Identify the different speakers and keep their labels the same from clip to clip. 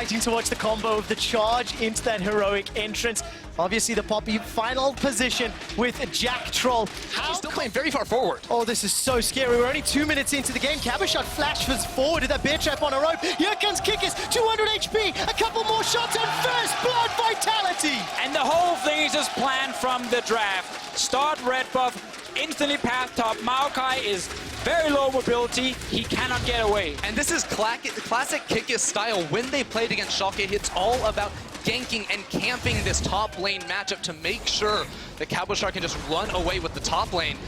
Speaker 1: exciting to watch the combo of the charge into that heroic entrance. Obviously, the Poppy final position with Jack Troll.
Speaker 2: He's still playing very far forward.
Speaker 1: Oh, this is so scary. We're only 2 minutes into the game. KazaLoLLCShighlights flashes forward with that bear trap on a rope. Here comes Kickers, 200 HP, a couple more shots, and first blood vitality.
Speaker 3: And the whole thing is just planned from the draft. Start red buff, instantly path top. Maokai is very low mobility. He cannot get away.
Speaker 2: And this is classic Kikis style. When they played against Schalke, it's all about ganking and camping this top lane matchup to make sure that KazaLoLLCShighlights can just run away with the top lane.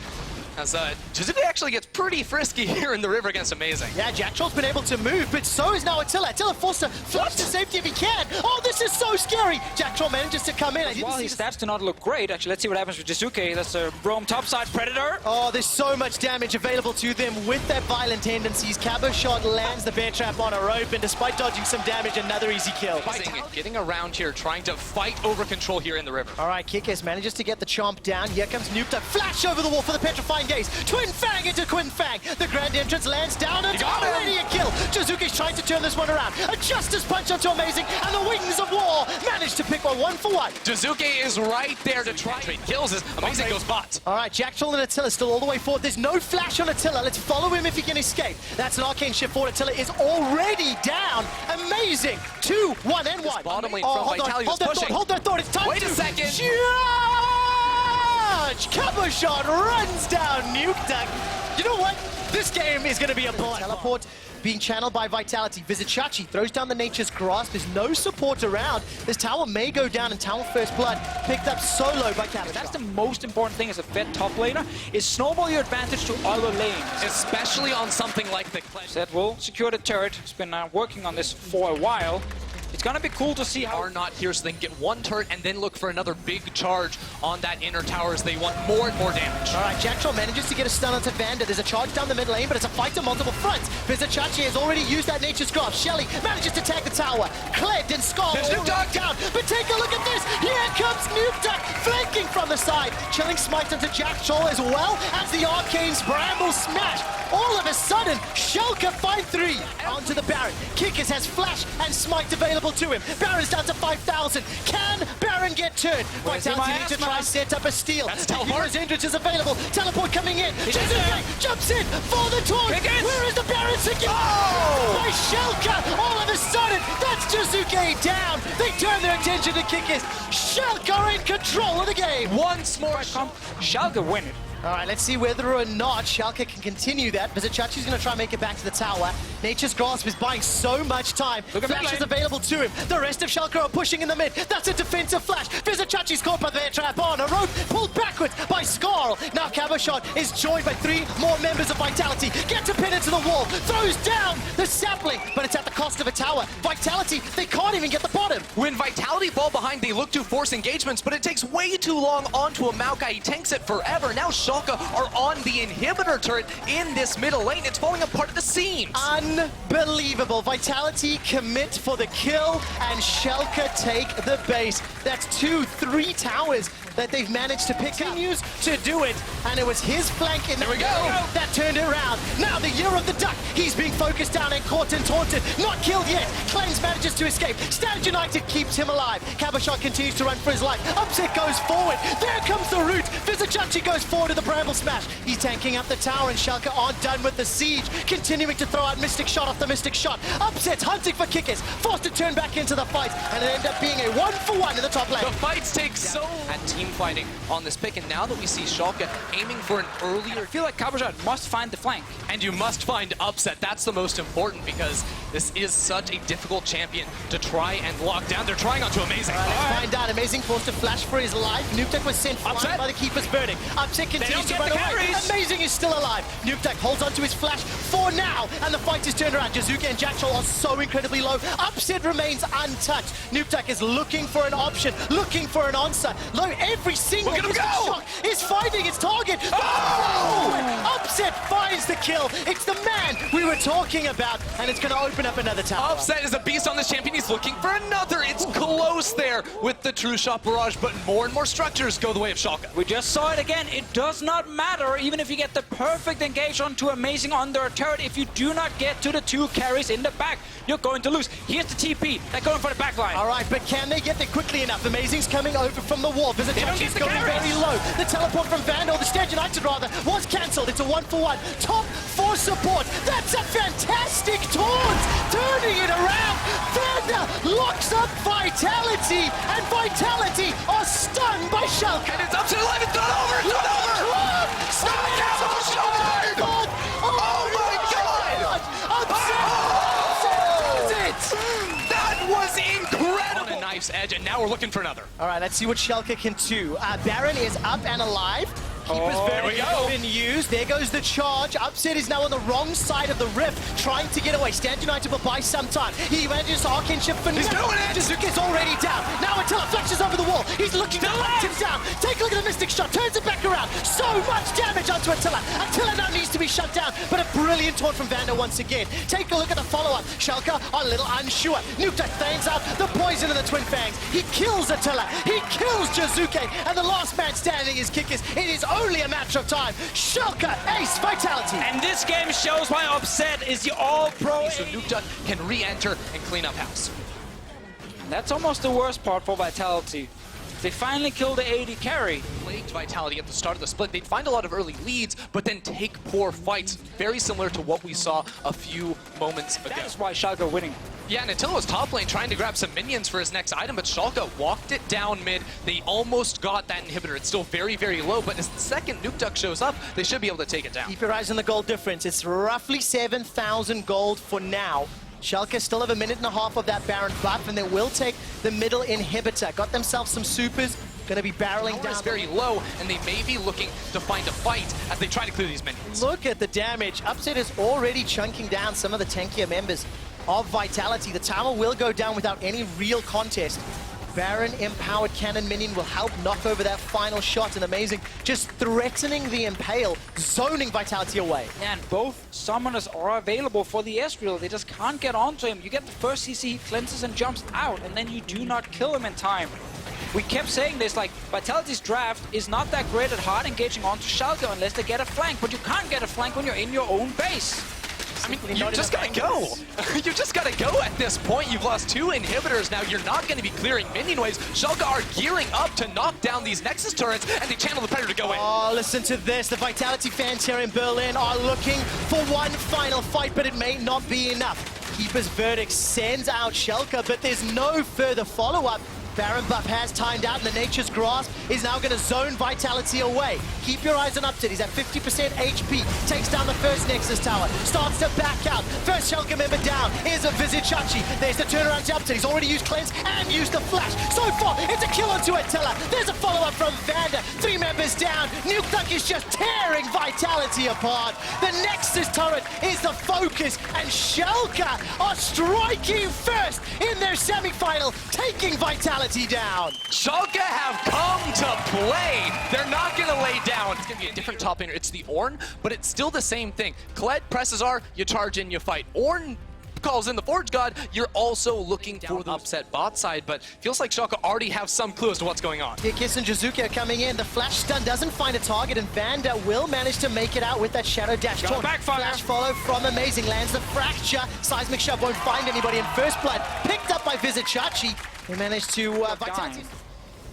Speaker 2: As Jizuke actually gets pretty frisky here in the river against Amazing.
Speaker 1: Yeah, Jack Troll's been able to move, but so is now Attila. Attila forced to flush to safety if he can. Oh, this is so scary. Jack Troll manages to come in.
Speaker 3: While his stats do not look great, actually, let's see what happens with Jizuke. That's a roam topside Predator.
Speaker 1: Oh, there's so much damage available to them with their violent tendencies. KazaLoLLCShighlights lands the bear trap on a rope, and despite dodging some damage, another easy kill.
Speaker 2: Getting around here, trying to fight over control here in the river.
Speaker 1: All right, Kickers manages to get the chomp down. Here comes Noopta. Flash over the wall for the petrifying gaze. Twin Fang into Twin Fang. The grand entrance lands down, and it's already a kill. Jizuke's trying to turn this one around. A Justice Punch onto Amazing, and the Wings of War managed to pick one for one.
Speaker 2: Jizuke is right there to try trade kills as Amazing goes bot.
Speaker 1: All right, Jack Troll and Attila still all the way forward. There's no flash on Attila. Let's follow him if he can escape. That's an arcane shift forward. Attila is already down. Amazing. 2, 1, and 1.
Speaker 2: Bottom lane from Vitality was pushing.
Speaker 1: Hold that thought. It's time
Speaker 2: Wait
Speaker 1: to
Speaker 2: a second.
Speaker 1: charge. KazaLoLLCShighlights runs down Nuke Duck. You know what? This game is going to be a blood. Teleport being channeled by Vitality. Visit Chachi throws down the Nature's Grasp. There's no support around. This tower may go down, and Tower First Blood picked up solo by KazaLoLLCShighlights.
Speaker 3: That's the most important thing as a vet top laner, is snowball your advantage to other lanes.
Speaker 2: Especially on something like the Clash.
Speaker 3: That will secure the turret. He's been working on this for a while. It's gonna be cool to see how...
Speaker 2: Are not here, so they can get one turret and then look for another big charge on that inner tower as they want more and more damage.
Speaker 1: All right, Jack Troll manages to get a stun onto Vander. There's a charge down the mid lane, but it's a fight to multiple fronts. Vizichachi has already used that Nature's Grasp. Shelly manages to tag the tower. Kled and Skull all down. But take a look at this. Here comes Nuke Duck flanking from the side. Chilling smite onto Jack Troll as well as the Arcane's Bramble Smash. All of a sudden, Schalke 5-3 onto the Baron. Kickers has flash and smite available to him. Baron's down to 5,000. Can Baron get turned? Vitality needs to try set up a steal.
Speaker 2: That's teleport.
Speaker 1: Hero's entrance is available. Teleport coming in. Jizuke jumps in for the taunt. Where is the Baron sinking? Oh! By Schalke. All of a sudden, that's Jizuke down. They turn their attention to Kickers. Schalke are in control of the game.
Speaker 2: Once more,
Speaker 3: Schalke win it.
Speaker 1: All right, let's see whether or not Schalke can continue that. Vizichachi's going to try and make it back to the tower. Nature's Grasp is buying so much time. Flash is available to him. The rest of Schalke are pushing in the mid. That's a defensive flash. Vizichachi's caught by the trap on a rope, pulled backwards by Skarl. Now KazaLoLLCShighlights is joined by 3 more members of Vitality. Gets a pin into the wall, throws down the sapling, but it's at the cost of a tower. Vitality, they can't even get the bottom.
Speaker 2: When Vitality fall behind, they look to force engagements, but it takes way too long onto a Maokai. He tanks it forever. Now Schalke are on the inhibitor turret in this middle lane. It's falling apart at the seams.
Speaker 1: Unbelievable. Vitality commit for the kill, and Schalke take the base. That's 2, 3 towers that they've managed to pick up. Continues to do it, and it was his flank in the middle that turned it around. Now the Year of the Duck. He's being focused down and caught and taunted. Not killed yet. Cleanse manages to escape. Stand United keeps him alive. KazaLoLLCShighlights continues to run for his life. Upset goes forward. There comes the root. Vizichachi goes forward to the Bramble Smash. He's tanking up the tower, and Schalke aren't done with the siege. Continuing to throw out Mystic Shot after Mystic Shot. Upset hunting for Kickers. Forced to turn back into the fight, and it ended up being a 1-for-1 in the top lane.
Speaker 2: The fights take so long at team fighting on this pick, and now that we see Schalke aiming for an earlier...
Speaker 3: I feel like KazaLoLLCShighlights must find the flank.
Speaker 2: And you must find Upset. That's the most important, because this is such a difficult champion to try and lock down. They're trying onto Amazing.
Speaker 1: Let's find out. Amazing forced to flash for his life. Nuke was sent flying by the Keepers burning. Upset continues to run away. Amazing is still alive. Nuke holds onto his flash for now, and the fight is turned around. Jizuke and Jack Troll are so incredibly low. Upset remains untouched. Nuke is looking for an option, looking for an answer. Low, every single shot is finding its target. Oh! Upset finds the kill. It's the man we were talking about, and it's going to open up another tower.
Speaker 2: Upset is a beast on this champion. He's looking for another. It's close. almost there with the true shot barrage, but more and more structures go the way of Schalke.
Speaker 3: We just saw it again. It does not matter, even if you get the perfect engage onto Amazing under a turret. If you do not get to the 2 carries in the back, you're going to lose. Here's the TP. They're going for the back line.
Speaker 1: All right, but can they get there quickly enough? Amazing's coming over from the wall.
Speaker 3: They don't get
Speaker 1: VIT
Speaker 3: the
Speaker 1: going
Speaker 3: carries.
Speaker 1: very low. The teleport from Vandal, the Stand United rather, was cancelled. It's a 1-for-1. Top 4 support. That's a fantastic taunt. Turning it around. Vandal locks up Vitality, and Vitality are stunned by Schalke.
Speaker 2: And it's up to the line. It's not over. It's not over. Oh my God! That was incredible! On a knife's edge, and now we're looking for another.
Speaker 1: All right, let's see what Schalke can do. Baron is up and alive. Keeper's very
Speaker 2: go.
Speaker 1: been used. There goes the charge. Upset is now on the wrong side of the rift, trying to get away. Stand United will buy some time. He manages to arcane ship for
Speaker 2: He's doing it!
Speaker 1: Jizuke's already down. Now Attila flashes over the wall. He's looking to hunt him down. Take a look at the Mystic Shot. Turns it back around. So much damage onto Attila. Attila now needs to be shut down, but a brilliant taunt from Vanda once again. Take a look at the follow-up. Schalke are a little unsure. Nukta feigns out the poison of the Twin Fangs. He kills Attila. He kills Jizuke. And the last man standing is Kickers. It is only a matter of time. Schalke ace Vitality.
Speaker 3: And this game shows why Upset is the all-pro.
Speaker 2: So Nukta can re-enter and clean up house.
Speaker 3: That's almost the worst part for Vitality. They finally killed the AD carry.
Speaker 2: Plagued Vitality at the start of the split. They'd find a lot of early leads, but then take poor fights. Very similar to what we saw a few moments ago.
Speaker 3: That's why Schalke are winning.
Speaker 2: Yeah, and Attila was top lane trying to grab some minions for his next item, but Schalke walked it down mid. They almost got that inhibitor. It's still very, very low, but as the second Nuke Duck shows up, they should be able to take it down.
Speaker 1: Keep your eyes on the gold difference. It's roughly 7,000 gold for now. Schalke still have a minute and a half of that Baron buff, and they will take the middle inhibitor. Got themselves some supers. Going to be barreling down.
Speaker 2: It's very low, and they may be looking to find a fight as they try to clear these minions.
Speaker 1: Look at the damage. Upset is already chunking down some of the tankier members of Vitality. The tower will go down without any real contest. Baron empowered cannon minion will help knock over that final shot, and Amazing just threatening the Impale, zoning Vitality away.
Speaker 3: Yeah, and both summoners are available for the Ezreal. They just can't get onto him. You get the first CC, he cleanses and jumps out, and then you do not kill him in time. We kept saying this, like, Vitality's draft is not that great at hard engaging onto Schalke unless they get a flank, but you can't get a flank when you're in your own base.
Speaker 2: I mean, you just gotta go. You just gotta go at this point. You've lost 2 inhibitors now. You're not gonna be clearing minion waves. Schalke are gearing up to knock down these Nexus turrets, and they channel the Predator to go in.
Speaker 1: Oh, listen to this. The Vitality fans here in Berlin are looking for one final fight, but it may not be enough. Keeper's verdict sends out Schalke, but there's no further follow-up. Baron buff has timed out, and the Nature's Grasp is now going to zone Vitality away. Keep your eyes on Upset. He's at 50% HP. Takes down the first Nexus tower. Starts to back out. First Schalke member down. Here's a VIT. There's the turnaround to Upset. He's already used Cleanse and used the Flash. So far, it's a kill onto Attila. There's a follow-up from Vanda. 3 members down. Nuke Duck is just tearing Vitality apart. The Nexus turret is the focus, and Schalke are striking first in their semi-final, taking Vitality down.
Speaker 2: Schalke have come to play. They're not going to lay down. It's going to be a different top laner. It's the Ornn, but it's still the same thing. Kled presses R, you charge in, you fight. Ornn calls in the Forge God, you're also looking for the Upset bot side, but feels like Schalke already have some clue as to what's going on.
Speaker 1: Kiss and Jizuke are coming in. The flash stun doesn't find a target, and Vanda will manage to make it out with that Shadow Dash. Flash follow from Amazing, lands the Fracture. Seismic Shove won't find anybody in first blood. Picked up by VIT. They managed to Vitality.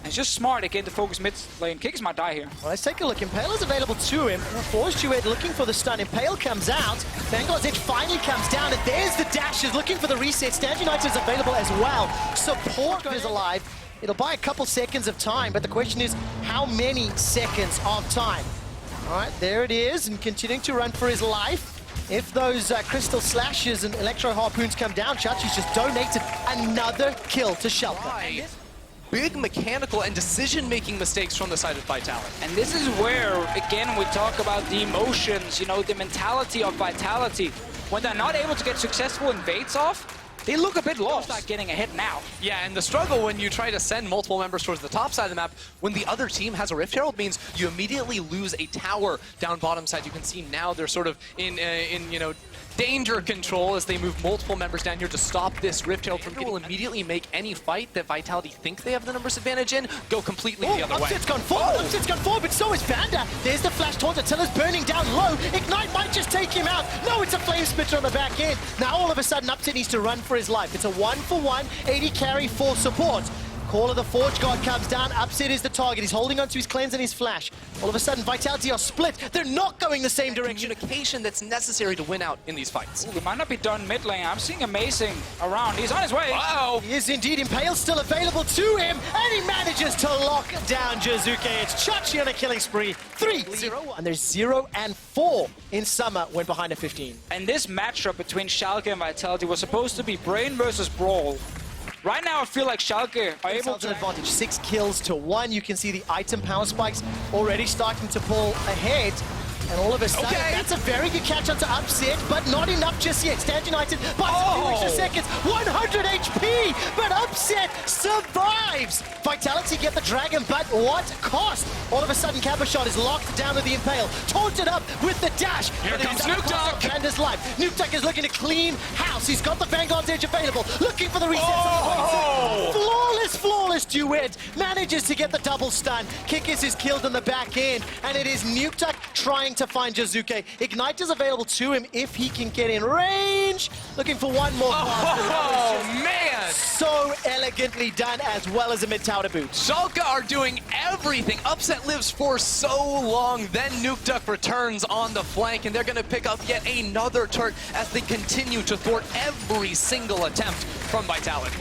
Speaker 3: It's just smart again to focus mid lane. Kickers might die here.
Speaker 1: Well, let's take a look. Impale is available to him. Forced Duet looking for the stun. Impale comes out. Bangalor's Edge finally comes down, and there's the dashes looking for the reset. Stand United is available as well. Support is alive. It'll buy a couple seconds of time, but the question is, how many seconds of time? All right, there it is, and continuing to run for his life. If those Crystal Slashes and Electro Harpoons come down, Chachi's just donated another kill to Schalke.
Speaker 2: Big mechanical and decision-making mistakes from the side of Vitality.
Speaker 3: And this is where, again, we talk about the emotions, you know, the mentality of Vitality. When they're not able to get successful invades off, they look a bit lost. Not getting ahead now.
Speaker 2: Yeah, and the struggle when you try to send multiple members towards the top side of the map, when the other team has a Rift Herald, means you immediately lose a tower down bottom side. You can see now they're sort of in you know, danger control as they move multiple members down here to stop this Rift Herald from getting. Will immediately make any fight that Vitality think they have the numbers advantage in go completely the other way.
Speaker 1: Upset's gone forward, Upset's gone forward, but so is Vanda. There's the flash taunt, Attila's burning down low. Ignite might just take him out. No, it's a flame spitter on the back end. Now all of a sudden, Upset needs to run for his life. It's a 1-for-1, 80 carry, 4 support. Call of the Forge God comes down. Upset is the target. He's holding onto his cleanse and his flash. All of a sudden, Vitality are split. They're not going the same direction.
Speaker 2: Communication that's necessary to win out in these fights.
Speaker 3: Ooh, he might not be done mid lane. I'm seeing Amazing around. He's on his way.
Speaker 2: Wow.
Speaker 1: He is indeed. Impale still available to him, and he manages to lock down Jizuke. It's Chachi on a killing spree. 3-0. And there's 0 and 4 in Summer when behind a 15.
Speaker 3: And this matchup between Schalke and Vitality was supposed to be Brain versus Brawl. Right now, I feel like Schalke are able to...
Speaker 1: an advantage. 6 kills to 1. You can see the item power spikes already starting to pull ahead. And all of a sudden, that's a very good catch onto Upset, but not enough just yet. Stand United by a few extra seconds. 100 HP, but Upset survives. Vitality get the dragon, but what cost? All of a sudden, KazaLoLLCShighlights is locked down with the Impale. Taunted up with the dash.
Speaker 2: Here comes Nukeduck.
Speaker 1: Vanda's life. Nukeduck is looking to clean house. He's got the Vanguard's Edge available. Looking for the reset. Flawless duet. Manages to get the double stun. Kikis is killed on the back end, and it is Nukeduck trying to find Jizuke. Ignite is available to him if he can get in range. Looking for one more pass.
Speaker 2: Oh, man!
Speaker 1: So elegantly done, as well as a mid-tower to boot.
Speaker 2: Schalke are doing everything. Upset lives for so long, then Nukeduck returns on the flank, and they're going to pick up yet another turret as they continue to thwart every single attempt from Vitality.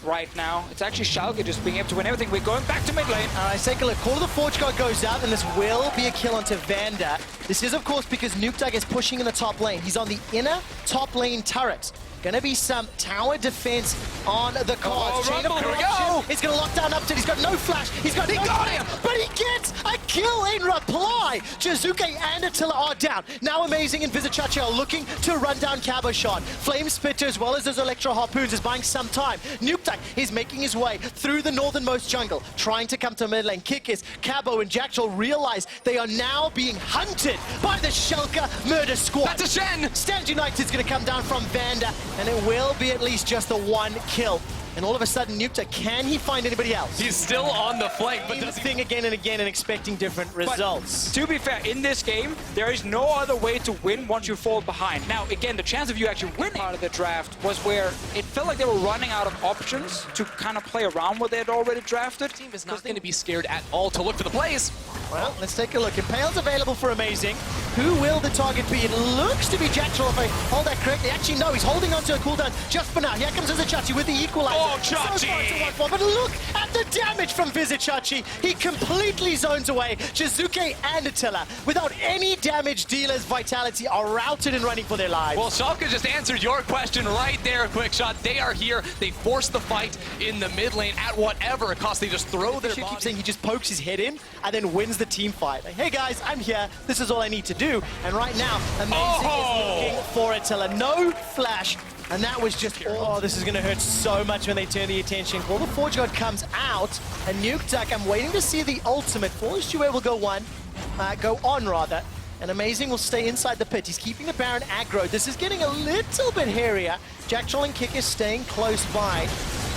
Speaker 3: Right now, it's actually Schalke just being able to win everything. We're going back to mid lane.
Speaker 1: All right, take a look. Call of the Forge God goes out, and this will be a kill onto Vanda. This is, of course, because Nukeduck is pushing in the top lane. He's on the inner top lane turret. Gonna be some tower defense on the cards. Chain of Corruption is gonna lock down Upton. He's got no flash. He's got no flash, but he gets a kill in reply. Jizuke and Attila are down. Now Amazing and VIT are looking to run down KazaLoLLCShighlights. Flame Spitter, as well as those Electro Harpoons, is buying some time. Nukeduck is making his way through the northernmost jungle, trying to come to mid lane. Kikis, Cabo, and Jackal realize they are now being hunted by the Schalke murder squad.
Speaker 2: That's a Shen!
Speaker 1: Stand United's gonna come down from Vanda, and it will be at least just the one kill. And all of a sudden, Nukeduck, can he find anybody else?
Speaker 2: He's still on the flank, but does
Speaker 1: thing again and again and expecting different results.
Speaker 3: But to be fair, in this game, there is no other way to win once you fall behind. Now, again, the chance of you actually winning part of the draft was where it felt like they were running out of options to kind of play around what they had already drafted.
Speaker 2: The team is not going to be scared at all to look for the plays.
Speaker 1: Well, let's take a look. Impale's available for Amazing. Who will the target be? It looks to be Jackal, if I hold that correctly. Actually, no, he's holding on to a cooldown just for now. Here comes Chachi with the equalizer.
Speaker 2: Oh, Chachi!
Speaker 1: So far it's a 1-4, but look at the damage from VIT. He completely zones away. Jizuke and Attila, without any damage dealers, Vitality are routed and running for their lives.
Speaker 2: Well, Schalke just answered your question right there, Quick Shot. They are here. They force the fight in the mid lane at whatever cost. They just throw their body.
Speaker 1: Keep saying he just pokes his head in and then wins the team fight. Like, hey guys, I'm here. This is all I need to do. And right now, Amazing is looking for Attila. No flash. And that was just, oh, this is going to hurt so much when they turn the attention. Call the Forge God comes out, and Nukeduck, I'm waiting to see the ultimate. Force Duet will go on rather. And Amazing will stay inside the pit. He's keeping the Baron aggro. This is getting a little bit hairier. Jackal and Kikis staying close by.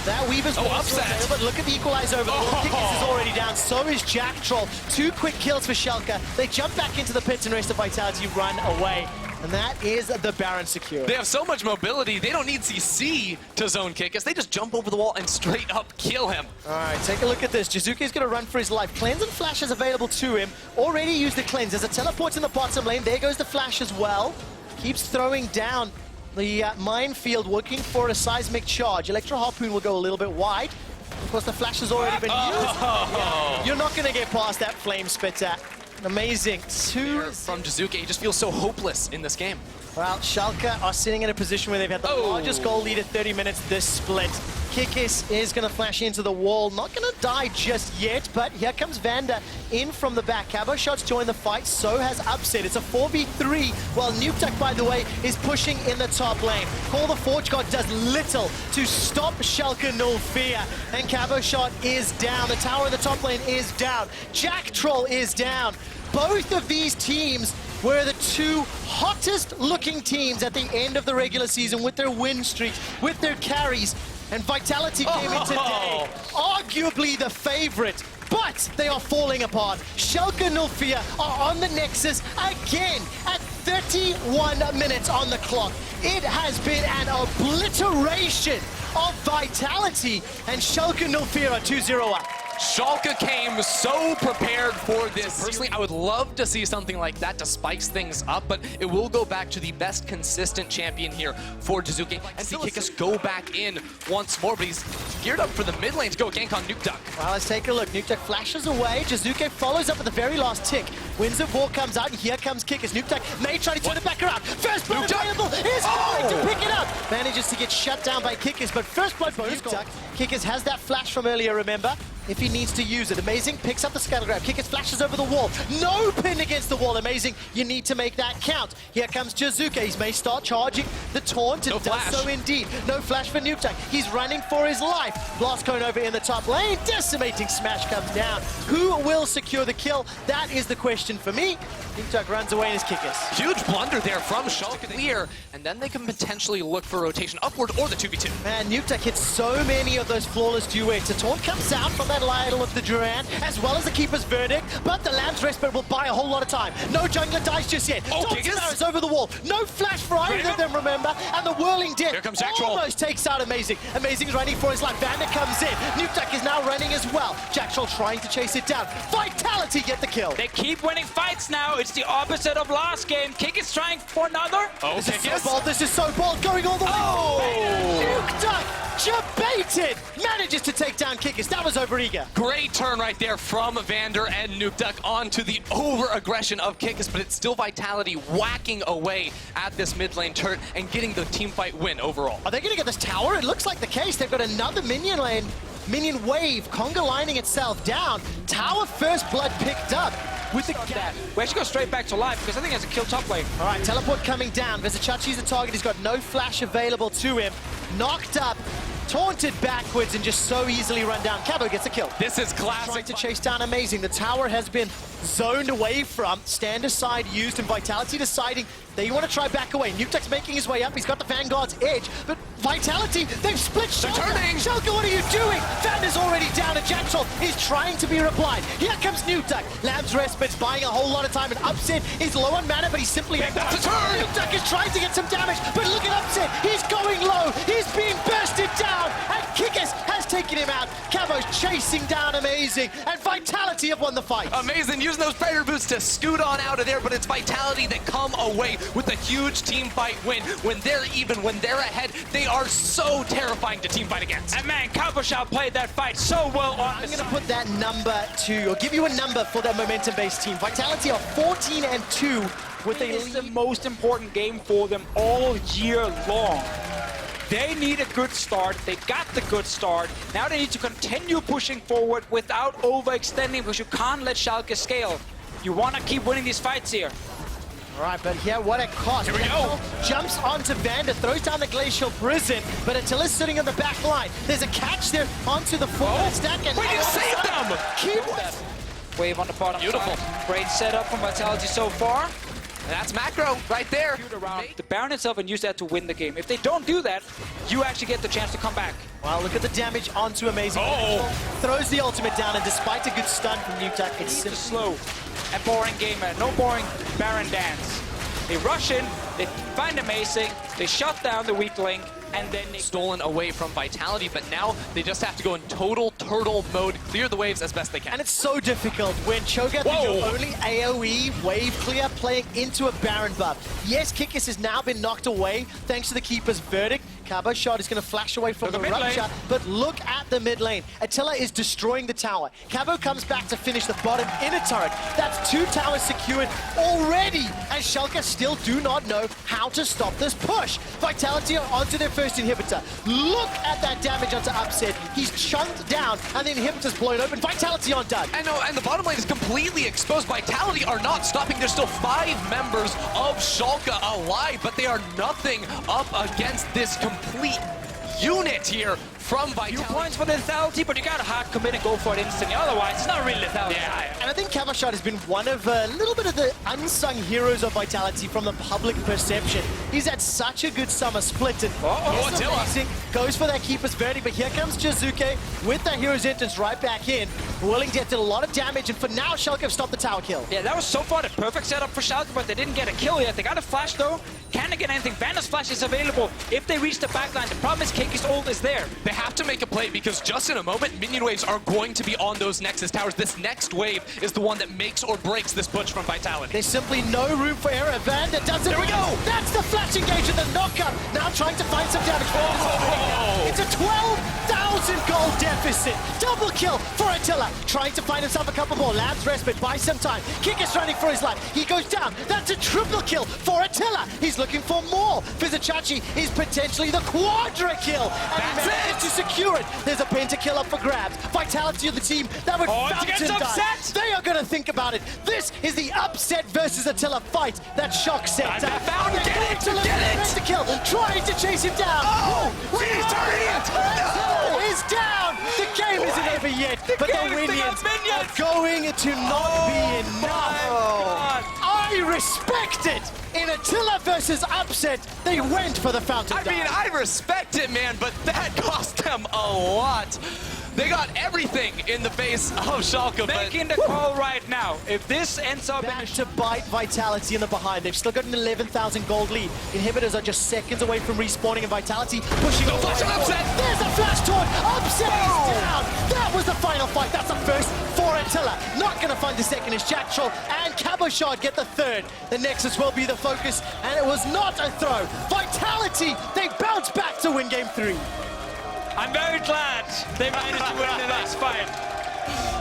Speaker 1: That Weaver's
Speaker 2: upset.
Speaker 1: But look at the equalizer over the wall. Kikis is already down. So is Jackal. 2 quick kills for Schalke. They jump back into the pits and rest of Vitality run away. And that is the Baron secure.
Speaker 2: They have so much mobility, they don't need CC to zone Kikis. They just jump over the wall and straight up kill him.
Speaker 1: All right, take a look at this. Jizuke's going to run for his life. Cleanse and Flash is available to him. Already used the Cleanse. There's a teleport in the bottom lane. There goes the Flash as well. Keeps throwing down the minefield, looking for a seismic charge. Electro Harpoon will go a little bit wide. Of course, the Flash has already been used. Yeah, you're not going to get past that Flame Spitter. Amazing. 2
Speaker 2: from Jizuke. He just feels so hopeless in this game.
Speaker 1: Well, Schalke are sitting in a position where they've had the largest goal lead at 30 minutes this split. Kikis is going to flash into the wall. Not going to die just yet, but here comes Vanda in from the back. KazaLoLLCShighlights join the fight, so has Upset. It's a 4v3, while Nukeduck, by the way, is pushing in the top lane. Call the Forge God does little to stop Schalke null fear, and KazaLoLLCShighlights is down. The tower in the top lane is down. Jack Troll is down. Both of these teams were the two hottest looking teams at the end of the regular season with their win streaks, with their carries, and Vitality came in today, arguably the favorite. But they are falling apart. Schalke and LCS are on the Nexus again at 31 minutes on the clock. It has been an obliteration of Vitality, and Schalke and LCS are 2-0 up.
Speaker 2: Schalke came so prepared for this. Personally, I would love to see something like that to spice things up, but it will go back to the best consistent champion here for Jizuke. And see Kikis go back in once more, but he's geared up for the mid lane to go gank on Nukeduck.
Speaker 1: Well, let's take a look. Nukeduck flashes away. Jizuke follows up at the very last tick. Winds of War comes out, and here comes Kikis. Nukeduck may try to turn it back around. First blood available is going to pick it up. Manages to get shut down by Kikis, but first blood bonus goal. Kikis has that flash from earlier, remember? If he needs to use it. Amazing picks up the scuttle grab. Kikis flashes over the wall. No pin against the wall. Amazing. You need to make that count. Here comes Jizuke. He may start charging the taunt. And does so indeed. No flash for Nukeduck. He's running for his life. Blast cone over in the top lane. Decimating smash comes down. Who will secure the kill? That is the question for me. Nukeduck runs away and is Kikis.
Speaker 2: Huge blunder there from Schalke. Clear, and then they can potentially look for rotation upward or the 2v2.
Speaker 1: Man, Nukeduck hits so many of those flawless duets. The taunt comes out from that idol of the Duran, as well as the Keeper's Verdict, but the Lamb's Respite will buy a whole lot of time. No jungler dies just yet. Kikis over the wall. No flash for either of them, remember? And the Whirling Death
Speaker 2: here comes Jack
Speaker 1: almost takes out Amazing. Amazing's running for his life. Vander comes in. Nukeduck is now running as well. Jack Troll trying to chase it down. Vitality get the kill.
Speaker 3: They keep winning fights now. It's the opposite of last game. Kikis trying for another.
Speaker 1: This is so bold. This is so bold. Going all the way. Nukeduck, jebaited, manages to take down Kikis. That was over-eager.
Speaker 2: Great turn right there from Vander and Nukeduck onto the over-aggression of Kikis, but it's still Vitality whacking away at this mid lane turret and getting the team fight win overall.
Speaker 1: Are they going to get this tower? It looks like the case. They've got another minion lane. Minion wave, Conga lining itself down. Tower first blood picked up. With the
Speaker 3: that. We actually go straight back to life because I think there's a kill top lane.
Speaker 1: All right, teleport coming down. Vezachachi's the target. He's got no flash available to him. Knocked up, taunted backwards, and just so easily run down. Cabo gets a kill.
Speaker 2: This is classic.
Speaker 1: Trying to chase down Amazing. The tower has been zoned away from. Stand aside used, and Vitality deciding they want to try back away. Nukeduck's making his way up. He's got the Vanguard's edge, but Vitality, they've split Schalke.
Speaker 2: Turning.
Speaker 1: Schalke, what are you doing? Vander's already down, and Jack Troll is trying to be replied. Here comes Nukeduck. Lamb's Respite's buying a whole lot of time, and Upset is low on mana, but he's simply...
Speaker 2: That's a turn!
Speaker 1: Nukeduck is trying to get some damage, but look at Upset. He's going low. He's being bursted down, and Kikis has taken him out. Cabo's chasing down Amazing, and Vitality have won the fight.
Speaker 2: Amazing using those Predator boots to scoot on out of there, but it's Vitality that come away with a huge team fight win. When they're even, when they're ahead, they are so terrifying to team fight against.
Speaker 3: And man, KazaLoLL played that fight so well on
Speaker 1: I'm going to put that number to, or give you a number for that momentum-based team. Vitality are 14-2 with
Speaker 3: It is the most important game for them all year long. They need a good start. They got the good start. Now they need to continue pushing forward without overextending because you can't let Schalke scale. You want to keep winning these fights here.
Speaker 1: All right, but here, what a cost.
Speaker 2: Here we go.
Speaker 1: Jumps onto Vander, throws down the Glacial Prison, but Attila's sitting on the back line. There's a catch there onto the forward stack. And
Speaker 2: Wait, you saved them!
Speaker 1: Keep
Speaker 3: Wave on the bottom
Speaker 2: Beautiful.
Speaker 3: side. Great setup from Vitality so far.
Speaker 2: And that's macro right there.
Speaker 3: Around the Baron itself and use that to win the game. If they don't do that, you actually get the chance to come back.
Speaker 1: Well, look at the damage onto Amazing. Throws the ultimate down, and despite a good stun from Nukeduck, it's simply
Speaker 3: slow and boring game. No boring Baron dance. They rush in, they find Amazing, they shut down the weak link, and then they...
Speaker 2: Stolen away from Vitality, but now they just have to go in total turtle mode, clear the waves as best they can.
Speaker 1: And it's so difficult when Cho'Gath is your only AoE wave clear playing into a Baron buff. Yes, Kikis has now been knocked away thanks to the Keeper's Verdict. Cabo shot is going to flash away from the rupture, but look at the mid lane. Attila is destroying the tower. Cabo comes back to finish the bottom inner turret. That's 2 towers secured already, and Schalke still do not know how to stop this push. Vitality are onto their first inhibitor. Look at that damage onto Upset. He's chunked down, and the inhibitor's blown open. Vitality on done.
Speaker 2: And the bottom lane is completely exposed. Vitality are not stopping. There's still 5 members of Schalke alive, but they are nothing up against this complete unit here from
Speaker 3: Few
Speaker 2: Vitality.
Speaker 3: points for the lethality, but you gotta hard commit and go for it instantly. Otherwise, it's not really lethality.
Speaker 2: Yeah.
Speaker 1: And I think KazaLoLLCShighlights has been one of a little bit of the unsung heroes of Vitality from the public perception. He's had such a good summer split, and
Speaker 2: Uh-oh,
Speaker 1: it's
Speaker 2: Attila.
Speaker 1: amazing. Goes for that keeper's verdict, but here comes Jizuke with that hero's entrance right back in. Willing did a lot of damage, and for now, Schalke have stopped the tower kill.
Speaker 3: Yeah, that was so far the perfect setup for Schalke, but they didn't get a kill yet. They got a flash though. Can they get anything? Vanda's flash is available. If they reach the backline, the problem is Keki's ult is there.
Speaker 2: They have to make a play because just in a moment, minion waves are going to be on those Nexus towers. This next wave is the one that makes or breaks this push from Vitality.
Speaker 1: There's simply no room for error. Vanda does it.
Speaker 2: There we go.
Speaker 1: That's the flash engage and the knockup. Now trying to find some damage.
Speaker 2: Oh.
Speaker 1: It's a 12,000 gold deficit. Double kill for Attila. Trying to find himself a couple more. Labs respite. Buy some time. Kick is running for his life. He goes down. That's a triple kill for Attila. He's looking for more. VIT is potentially the quadra kill. And he manages to secure it. There's a pentakill up for grabs. Vitality of the team that would
Speaker 3: it's against
Speaker 1: fountain dive.
Speaker 3: upset.
Speaker 1: They are going to think about it. This is the upset versus Attila fight. That shock set.
Speaker 2: I found it. Get it.
Speaker 1: To kill. Trying to chase him down.
Speaker 2: Oh, he's turning it. No.
Speaker 1: He's down. The game isn't over yet, but the
Speaker 3: game is
Speaker 1: minions
Speaker 3: the
Speaker 1: are going to not be enough.
Speaker 3: God.
Speaker 1: I respect it. In Attila versus upset, they went for the fountain
Speaker 2: I mean,
Speaker 1: dive.
Speaker 2: I respect it, man, but that cost them a lot. They got everything in the face of Schalke,
Speaker 3: Making the call right now. If this ends up in a
Speaker 1: Back to bite Vitality in the behind. They've still got an 11,000 gold lead. Inhibitors are just seconds away from respawning, and Vitality pushing
Speaker 2: No
Speaker 1: all
Speaker 2: flash
Speaker 1: the way
Speaker 2: on
Speaker 1: forward.
Speaker 2: Upset.
Speaker 1: There's a flash taunt. Upset is down. That was the final fight. That's the first for Attila. Not going to find the second is Jack Troll, and KazaLoLLCShighlights get the third. The Nexus will be the focus, and it was not a throw. Vitality, they bounce back to win game 3.
Speaker 3: I'm very glad they managed to win the next fight.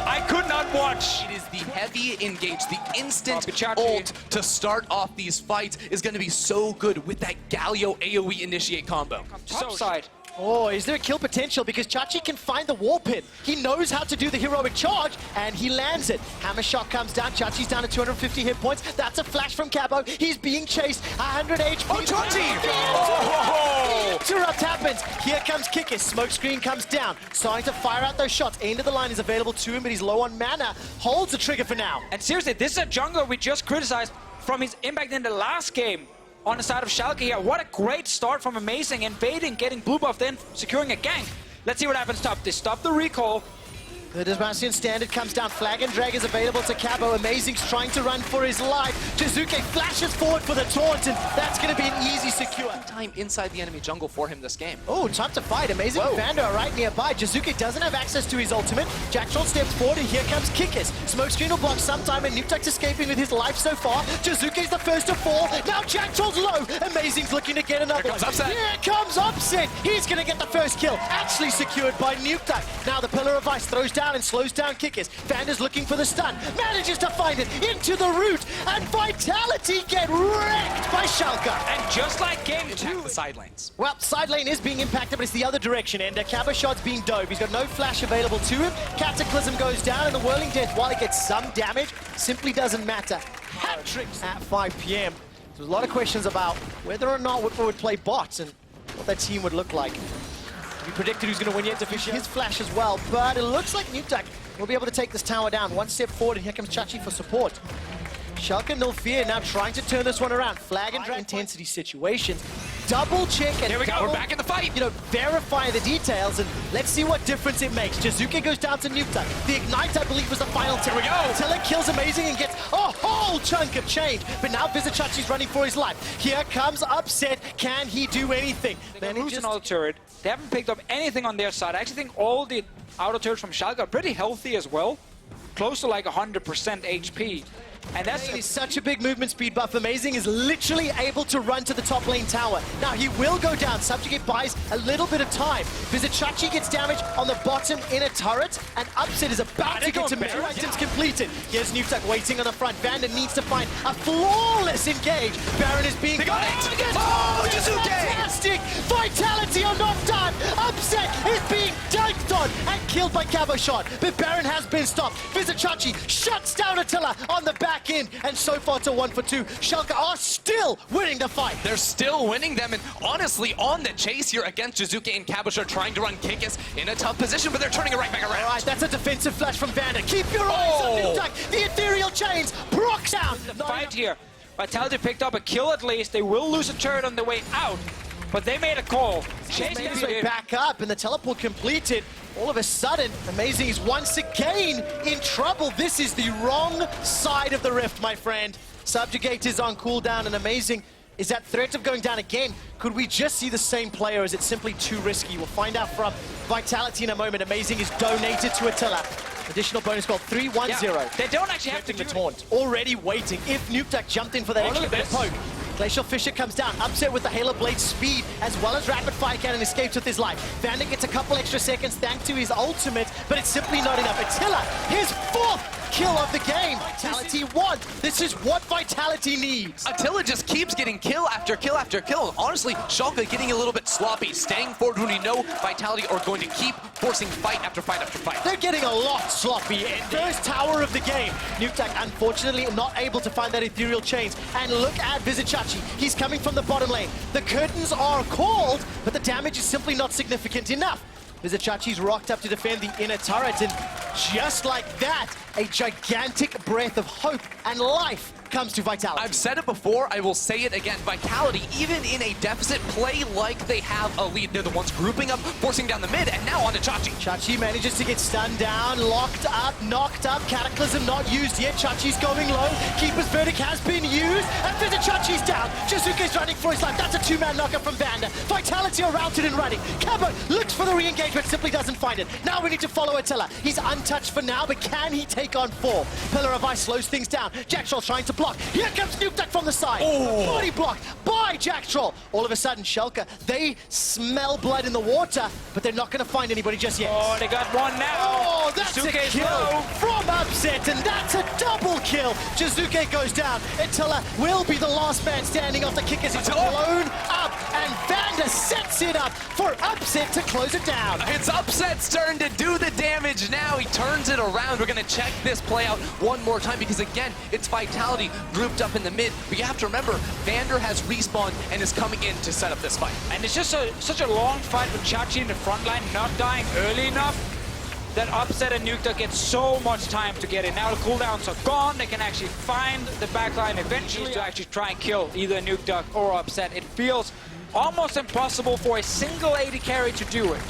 Speaker 3: I could not watch.
Speaker 2: it is the heavy engage, the instant
Speaker 3: Bichachi.
Speaker 2: ult to start off these fights is going to be so good with that Galio AoE initiate combo.
Speaker 3: Top side.
Speaker 1: Oh, is there a kill potential? Because Chachi can find the wall pin. He knows how to do the heroic charge, and he lands it. Hammer shot comes down. Chachi's down to 250 hit points. That's a flash from Cabo. He's being chased. 100 HP.
Speaker 2: Oh, Chachi!
Speaker 1: The interrupt happens. Here comes Kikis. Smoke screen comes down. Starting to fire out those shots. End of the line is available to him, but he's low on mana. Holds the trigger for now.
Speaker 3: And seriously, this is a jungler we just criticized from his impact in the last game on the side of Schalke here. What a great start from Amazing, invading, getting blue buff, then securing a gank. Let's see what happens top. They stop the recall.
Speaker 1: The Demacian standard comes down. Flag and drag is available to Cabo. Amazing's trying to run for his life. Jizuke flashes forward for the taunt, and that's going to be an easy secure.
Speaker 2: Time inside the enemy jungle for him this game.
Speaker 1: Oh, time to fight. Amazing Vanda are right nearby. Jizuke doesn't have access to his ultimate. Jack Troll steps forward, and here comes Kikis. Smokescreen will block sometime, and Nuktuk's escaping with his life so far. Jizuke's the first to fall. Now Jack Troll's low. Amazing's looking to get another
Speaker 2: Here comes
Speaker 1: one.
Speaker 2: Upset.
Speaker 1: Here comes Upset. He's going to get the first kill. Actually secured by Nuktuk. Now the Pillar of Ice throws down and slows down Kikis. Vanda's looking for the stun. Manages to find it into the root. And Vitality get wrecked by Schalke.
Speaker 3: And just like game 2,
Speaker 2: Attack the side lanes.
Speaker 1: Well, side lane is being impacted, but it's the other direction, and KazaLoLLCShighlights being dove. He's got no flash available to him. Cataclysm goes down, and the Whirling Death, while he gets some damage, simply doesn't matter. Hat tricks at 5 p.m. There's a lot of questions about whether or not Whipper would play bots and what that team would look like. We predicted who's going to win yet to fish his flash as well, but it looks like Nuktuk will be able to take this tower down. One step forward, and here comes Chachi for support. Schalke no fear now trying to turn this one around. Flag and drag intensity situations. Double check and
Speaker 2: Here we go,
Speaker 1: double,
Speaker 2: we're back in the fight.
Speaker 1: You know, verify the details, and let's see what difference it makes. Jizuke goes down to Nuktuk. The Ignite, I believe, was the final tip.
Speaker 2: Here we go.
Speaker 1: Until it kills Amazing and gets a whole chunk of change. But now VIT running for his life. Here comes Upset. Can he do anything?
Speaker 3: they lose an auto turret. They haven't picked up anything on their side. I actually think all the auto turrets from Schalke are pretty healthy as well. Close to like 100% HP. And that's
Speaker 1: It's such a big movement speed buff. Amazing is literally able to run to the top lane tower. Now he will go down. Subjugate buys a little bit of time. VIT gets damage on the bottom inner turret, and Upset is about to get to
Speaker 3: Baron.
Speaker 1: two items completed. Here's Nuktuk waiting on the front. Vanda needs to find a flawless engage. Baron is being...
Speaker 2: They got it! Oh, Jizuke!
Speaker 1: Fantastic! Vitality are not done! Upset is being dunked on, and killed by KazaLoLLCShighlights, but Baron has been stopped. VIT shuts down Attila on the back end, and so far to 1 for 2. Schalke are still winning the fight.
Speaker 2: They're still winning them, and honestly, on the chase here against Jizuke and KazaLoLLCShighlights trying to run Kikis in a tough position, but they're turning it right back around.
Speaker 1: All right, that's a defensive flash from Vander. Keep your eyes on Nuktak. The ethereal chains, Brock down.
Speaker 3: The fight here. Vitality picked up a kill at least. They will lose a turret on the way out, but they made a call.
Speaker 1: Chase made his way back up, and the teleport completed. All of a sudden, Amazing is once again in trouble. This is the wrong side of the rift, my friend. Subjugate is on cooldown, and Amazing is at threat of going down again. Could we just see the same player, or is it simply too risky? We'll find out from Vitality in a moment. Amazing is donated to Attila. Additional bonus goal, 3-1-0.
Speaker 3: Yeah, they don't actually have to
Speaker 1: the
Speaker 3: do
Speaker 1: taunt. Already waiting. If Nuktak jumped in for that extra bit of poke. Glacial Fisher comes down, upset with the Halo Blade speed, as well as Rapid Fire Cannon escapes with his life. Vander gets a couple extra seconds thanks to his ultimate, but it's simply not enough. Attila, his 4th kill of the game. Vitality won. This is what Vitality needs.
Speaker 2: Attila just keeps getting kill after kill after kill. Honestly, Schalke getting a little bit sloppy, staying forward when we know Vitality are going to keep forcing fight after fight after fight.
Speaker 1: They're getting a lot sloppy. First tower of the game. Nuktak, unfortunately, not able to find that ethereal chains. And look at VIT. He's coming from the bottom lane. The curtains are called, but the damage is simply not significant enough. VIT's rocked up to defend the inner turret, and just like that, a gigantic breath of hope and life comes to Vitality.
Speaker 2: I've said it before, I will say it again. Vitality, even in a deficit, play like they have a lead. They're the ones grouping up, forcing down the mid, and now on to Chachi.
Speaker 1: Chachi manages to get stunned down, locked up, knocked up. Cataclysm not used yet. Chachi's going low. Keeper's Verdict has been used, and VIT's down. Jizuke's running for his life. That's a 2-man knocker from Vander. Vitality are routed and running. Kabo looks for the re-engagement, simply doesn't find it. Now we need to follow Attila. He's untouched for now, but can he take on 4? Pillar of Ice slows things down. Jack Troll trying to block. Here comes Nuktak from the side. Body blocked by Jack Troll. All of a sudden, Schalke, they smell blood in the water, but they're not going to find anybody just yet.
Speaker 3: Oh, they got one now.
Speaker 1: Oh, that's
Speaker 3: Jizuke's
Speaker 1: a kill
Speaker 3: low.
Speaker 1: from Upset, and that's a double kill. Jizuke goes down. Attila will be the last man standing off the kickers. It's blown up, and Vander sets it up for Upset to close it down.
Speaker 2: It's Upset's turn to do the damage now. He turns it around. We're going to check this play out one more time because, again, it's Vitality grouped up in the mid. But you have to remember, Vander has respawned and is coming in to set up this fight.
Speaker 3: And it's just such a long fight with Chachi in the front line, not dying early enough, that Upset and Nuktak get so much time to get in. Now the cooldowns are gone. They can actually find the backline eventually to actually try and kill either Nuktak or Upset. It feels almost impossible for a single AD carry to do it.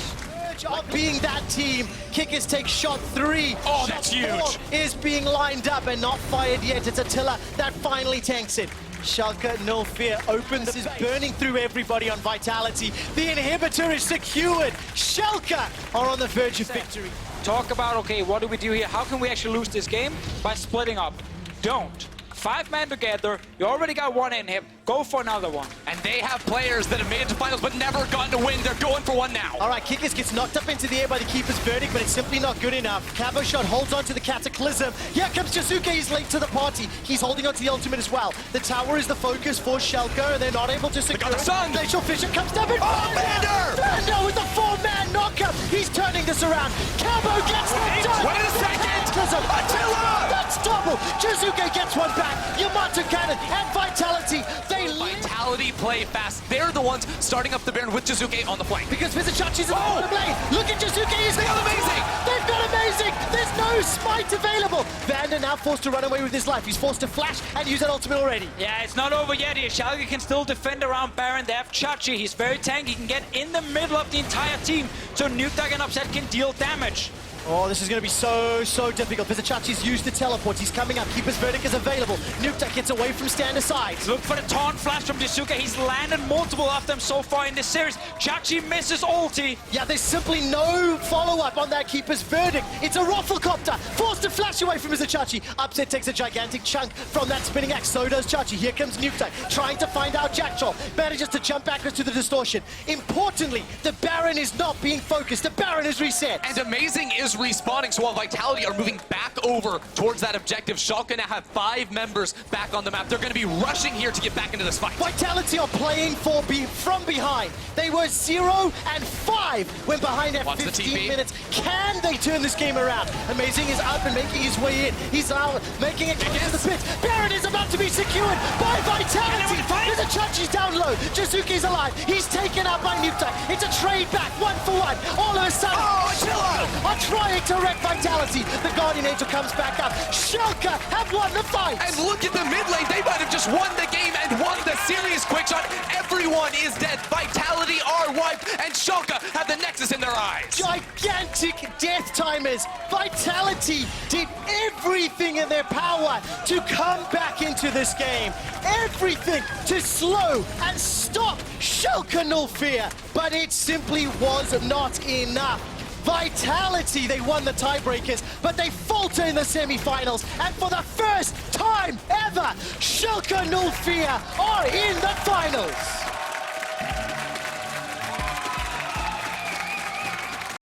Speaker 1: Of being that team, Kickers take shot 3.
Speaker 2: Oh, that's huge.
Speaker 1: Shot 4 is being lined up and not fired yet. It's Attila that finally tanks it. Schalke, no fear, opens. This is burning through everybody on Vitality. The inhibitor is secured. Schalke are on the verge of victory.
Speaker 3: Talk about, okay, what do we do here? How can we actually lose this game? By splitting up. Don't. 5 men together, you already got one in him, go for another one.
Speaker 2: And they have players that have made it to finals but never gotten to win. They're going for one now.
Speaker 1: All right, Kickers gets knocked up into the air by the Keeper's Verdict, but it's simply not good enough. KazaLoLLCShighlights holds on to the Cataclysm. Here comes Jizuke, he's late to the party. He's holding on to the ultimate as well. The tower is the focus for Schalke, and they're not able to secure it. Glacial Fisher comes down and
Speaker 2: Vander!
Speaker 1: Vander with the 4-man knockup. He's turning this around. Kabo gets the done.
Speaker 2: Wait a second!
Speaker 1: Cataclysm.
Speaker 2: Attila!
Speaker 1: That's double. Jizuke gets one back. Yamato Cannon and Vitality, they
Speaker 2: Vitality play fast. They're the ones starting up the Baron with Jizuke on the flank.
Speaker 1: because VIT's in the bottom lane. Look at Jizuke, he's
Speaker 2: They got Amazing!
Speaker 1: They've got Amazing! There's no smite available! Vander now forced to run away with his life. He's forced to flash and use that ultimate already.
Speaker 3: Yeah, it's not over yet here. Schalke can still defend around Baron. They have Chachi. He's very tanky. He can get in the middle of the entire team, so Nuktak and Upset can deal damage.
Speaker 1: Oh, this is going to be so difficult. VIT's used the teleport. He's coming up. Keeper's Verdict is available. Nuktak gets away from stand aside.
Speaker 3: Look for the taunt flash from Jizuke. He's landed multiple of them so far in this series. Chachi misses ulti.
Speaker 1: Yeah, there's simply no follow-up on that Keeper's Verdict. It's a Rafflecopter, forced to flash away from Chachi. Upset takes a gigantic chunk from that spinning axe. So does Chachi. Here comes Nuktak, trying to find out Jack Troll. Manages to jump backwards to the distortion. Importantly, the Baron is not being focused. The Baron is reset.
Speaker 2: And Amazing is is respawning, so while Vitality are moving back over towards that objective, Schalke now have 5 members back on the map. They're going to be rushing here to get back into this fight.
Speaker 1: Vitality are playing from behind. They were 0 and 5 when behind at
Speaker 2: Watch the
Speaker 1: 15
Speaker 2: TP.
Speaker 1: minutes. Can they turn this game around? Amazing is up and making his way in. He's out, making it close to the pit. Baron is about to be secured by Vitality. There's a Chachi's down low. Jizuki's alive. He's taken out by Nuketech. It's a trade back, 1 for 1. All of a sudden, Schalke are trying to wreck Vitality. The Guardian Angel comes back up. Schalke have won the fight.
Speaker 2: And look at the mid lane. They might have just won the game and won the series. Quick shot. Everyone is dead. Vitality are wiped, and Schalke have the Nexus in their eyes.
Speaker 1: Gigantic death timers. Vitality did everything in their power to come back into this game. Everything to slow and stop Schalke null fear. But it simply was not enough. Vitality, they won the tiebreakers, but they falter in the semi-finals. And for the first time ever, Schalke null fear are in the finals.